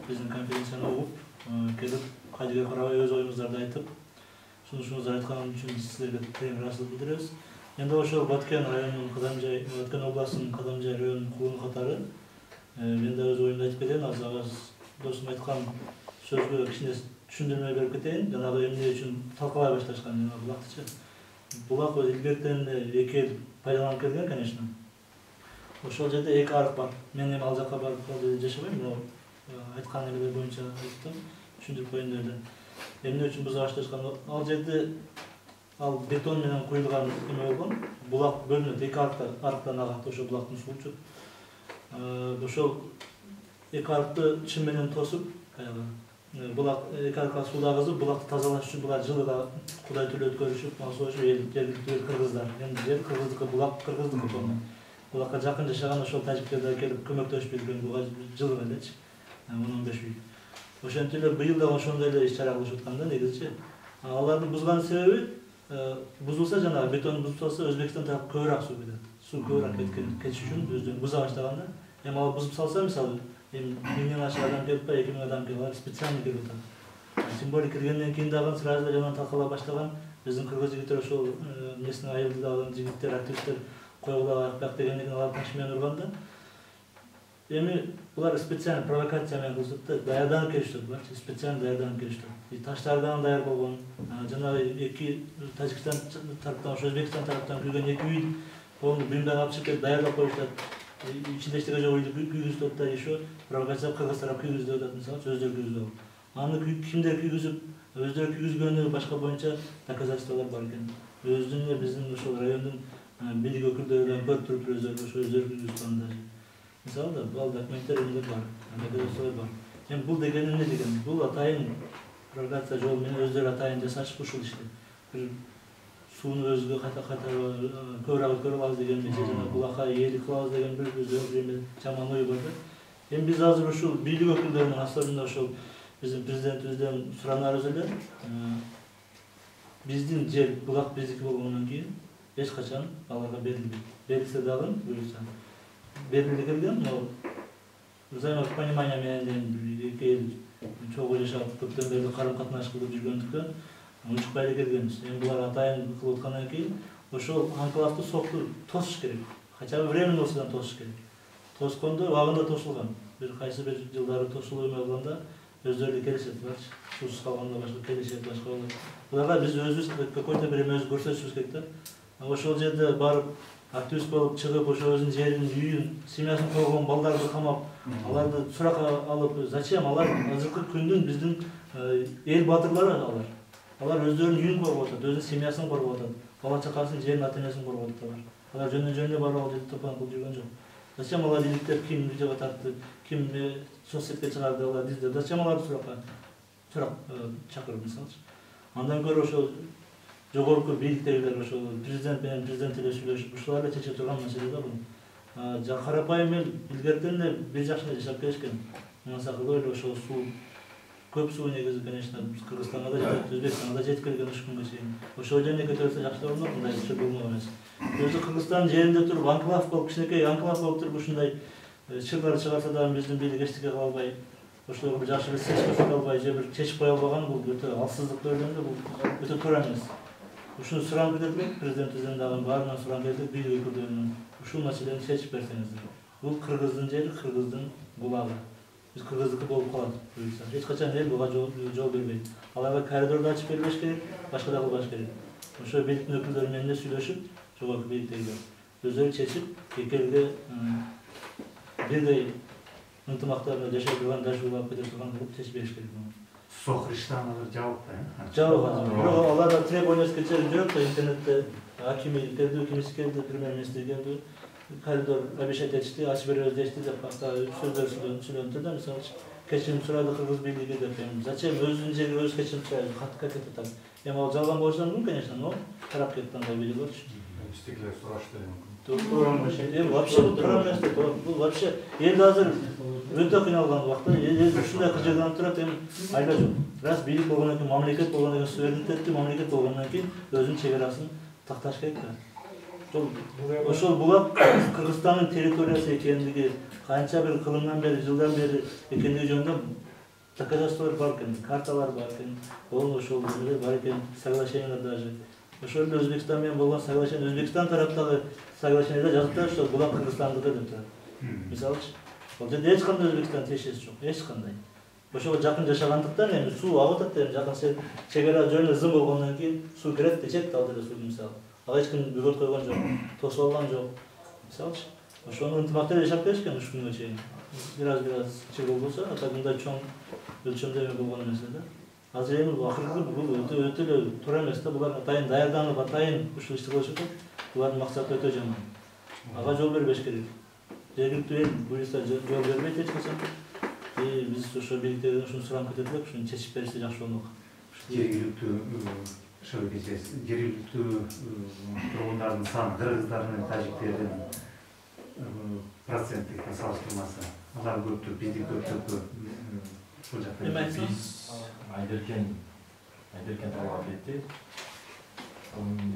биздин конференцияны угуп, келип, кайдыга карабай өз оюңуздарды айтып, сунушуңузду айткан үчүн силерге терең ыраазычылык билдиребиз. Енді ошол Баткен районунун Кадамжай, Баткен областынын Кадамжай районунун кулуну катары мен да өз оюмду айтып кетейин, азыр досум айткан сөзгө кичине түшүндүрмө берип кетейин. Жанагы эмне үчүн талкалай башташкан булактычы. Булак илгертен 2 эл пайдаланып келген, конечно. Ошол жерде 2 арык бар. Мен эми ал жакка барып жашабайм, но айткан эмелер боюнча айттым, түшүндүрүп коеюн дедим. Эмне үчүн буза башташкан? Ал жерде ал бетон менен куюлган эме болгон. Булак бөлүнөт, 2 арыктан агат ошо булактын суучу. Ошол 2 арыкты чым менен тосуп, булак 2 арыкка суу агызып, булакты тазалаш үчүн булар жылыга Кудай тилөө өткөрүшүп, ошо жергиликтүү кыргыздар. Эми жер кыргыздыкы, булак кыргыздыкы болгон. Булакка жакын жашаган ошол тажиктер да келип көмөктөшүп берген буга жылы элечи. 10-15 үй. Ошентип эле быйыл да ошондой эле иш-чара кылышып атканда негизичи. Алардын бузган себеби бузулса жанагы бетон бузулса Өзбекстан тарапы көбүрөөк суу кетет. Суу көбүрөөк кетиш үчүн өздөрү буза баштаганда, эми ал бузуп салса мисалы, эми 1000 ашык адам келип ба, 2000 адам келип, алар специально келип атат. Тем более киргенден кийин дагы сразу эле жана талкалап баштаган биздин кыргыз жигиттер ошол местный айылды дагы жигиттер, активисттер койгула бак дегенден кийин алар таш менен урганда, эми булар специально провокация менен кылышат да, даярданып келишти булар, специально даярданып келишти. Таштардан даяр болгон, жанагы 2 Тажикстан тараптан, Өзбекстан тараптан кирген 2 үй полный буюмдан алып чыгып даярлап коюштат. İçinde eşteki oydu küyüzüp da еще провокация кыргыз тарап küyüzüp атат, мисалы, өздөрү küyüzүп. Аны кимдер küyüzүп, өздөрү küyüзгөнү башка боюнча доказательстволор бар экен. Өздүн биздин ошол райондун бийлик өкүлдөрүнөн көрүп туруп өздөрү küyüзүп анда. Мисалы да, бул документтер эмне бар, доказательстволор бар. Эми бул деген эмне деген? Бул атайын провокация жол менен өздөрү атайын жасашып ушул ишти. Сууну өзгө кайта көбүрөөк өткөрүп алабыз деген эмне, жана булакка ээлик кылабыз деген бир жаман ой бар да. Эми биз азыр ушул бийлик өкүлдөрүнүн особенно ошол биздин президентибизден суранарыбыз эле, биздин жер булак биздики болгондон кийин эч качан аларга берилбейт. Берилсе дагы буюрса бериле келген, но взаимопонимание менен 2 эл чогуу жашап көптөн бери карым-катнаш кылып жүргөндүктөн унчукпай эле келгенбиз. Эми булар атайын кылып аткандан кийин ошол анклавды сокту тосуш керек. Хотя бы временно болсо да тосуш керек. Тоскондо убагында тосулган. Бир кайсы бир жылдары тосулуп болгондо өздөрү келишет буларчы. Суусуз калганда башка келишет, башка болот. Буларга биз өзүбүз какой-то бир эме көрсөтүшүбүз керек да. Ошол жерде барып активист болуп чыгып, ошо өзүнүн жерин, үйүн, семьясын койгон балдарды камап, аларды суракка алып, зачем алар азыркы күндүн биздин эл батырлары алар. Алар өздөрүнүн үйүн коргоп атат, өзүнүн семьясын коргоп атат, бала чакасын, жерин, ата-энесин коргоп атат алар. Алар жөндөн барып ал жерде топон кылып жүргөн жок. Зачем алар иликтер, ким видеого тартты, ким соцсетке чыгарды, алар дизде. Зачем аларды сурак чакырып мисалы. Андан көрө ошол жогорку бийликтегилер ошол президент менен президент эле сүйлөшүп, ушулар эле чече турган маселе да бул. Карапайым эл илгертен эле бир жакшы жашап келишкен. Мына сакылып эле ошол суу көп суу негизи, конечно, Кыргызстанга да жетет, Өзбекстанга да жетип келген ушул күнгө чейин. Ошол жерине көтөрүлсө жакшы болмок, мындай иши болмок эмес. Өзү Кыргызстандын жеринде туруп, анклав болуп, кичинекей анклав болуп туруп ушундай чырлар чыгарса дагы биздин бийлик эчтеке кыла албай, ошолорго бир жакшы бир сес көрсөтө албай, же бир чечип кое албаган бул өтө алсыздык көргөндө бул өтө туура эмес. Ушуну сурап келдик, президентибизден дагы баарынан сурап келдик, бийлик өкүлдөрүнөн. Ушул маселени чечип берсеңиздер. Бул Кыргыздын жери, Кыргыздын булагы. Биз кыргыздыкы болуп калат. Эч качан эл буга жол бербейт. Аларга коридорду ачып бербеш керек, башка да кылбаш керек. Ошо бийликтин өкүлдөрү менен сүйлөшүп, жогорку бийликтегилер өздөрү чечип, 2 элге бирдей ынтымактарында жашай турган, даш улап кете турган кылып чечип бериш керек. Сохриштанова жабык да? Жабык. Бирок аларда требованиясы жүрөт да, интернетте акими келди, кимиси келди, премьер-министр келди. Коридор обещать etişti, açıp veriyoruz deşti de hatta sözler söylüntü de mesela keçim sırada Kırgız Birliği de yapayım. Zaten özünün jeri öz keçim sırada katkı etti. Ama o жалган болса мүмкүн, конечно, но тарапкеттен да билет. Стеклер сурашты. Эми вообще бул туура эмес да. Бул вообще эл азыр өтө кыйналган убакта эл ушундай кыжыгданып турат, эми айла жок. Раз бийлик болгондон кийин, мамлекет болгондон кийин, суверенитеттүү мамлекет болгондон кийин өзүнүн чек арасын такташ керек да. Ошол булак Кыргызстандын территориясы экендиги, канча бир кылымдан бери, жылдан бери экендиги жөнүндө доказательстволор бар экен, карталар бар экен, ол ошол эле бар экен, соглашениялар даже. Ошол эле Өзбекстан менен болгон соглашение, Өзбекстан тараптагы соглашениеде жазып турат, что булак Кыргызстандыкы деп турат. Мисалычы, ол жерде эч кандай Өзбекстан тиешеси жок, эч кандай. Ошого жакын жашагандыктан эми суу агып атат, эми жакын чек ара жөнү ызым болгондон кийин суу кирет дечет ал жерде суу мисалы. Ага эч ким бөгөт койгон жок, тосуп алган жок. Мисалычы, ошону ынтымакта жашап келишкен ушу күнгө чейин. Biraz чек болсо, ата мындай чоң өлчөмдө болгон эмес да. Азыр эми акыркы бул өтө эле туура эмес да, булар атайын даярданып, атайын ушул ишти кылышып атат. Булардын максаты өтө жаман. Ага жол бербеш керек. Жергиликтүү эл буюрса жол бербейт эч качан. Биз ошо бийликтерден ушуну сурап кетет элек, ушуну чечип беришсе жакшы болмок. Жергиликтүү тургундардын саны кыргыздар менен тажиктердин проценттик салыштырмасы алар көптүк, биздин көптүк ушул жакта. Биз Айдеркен талап этти. Андан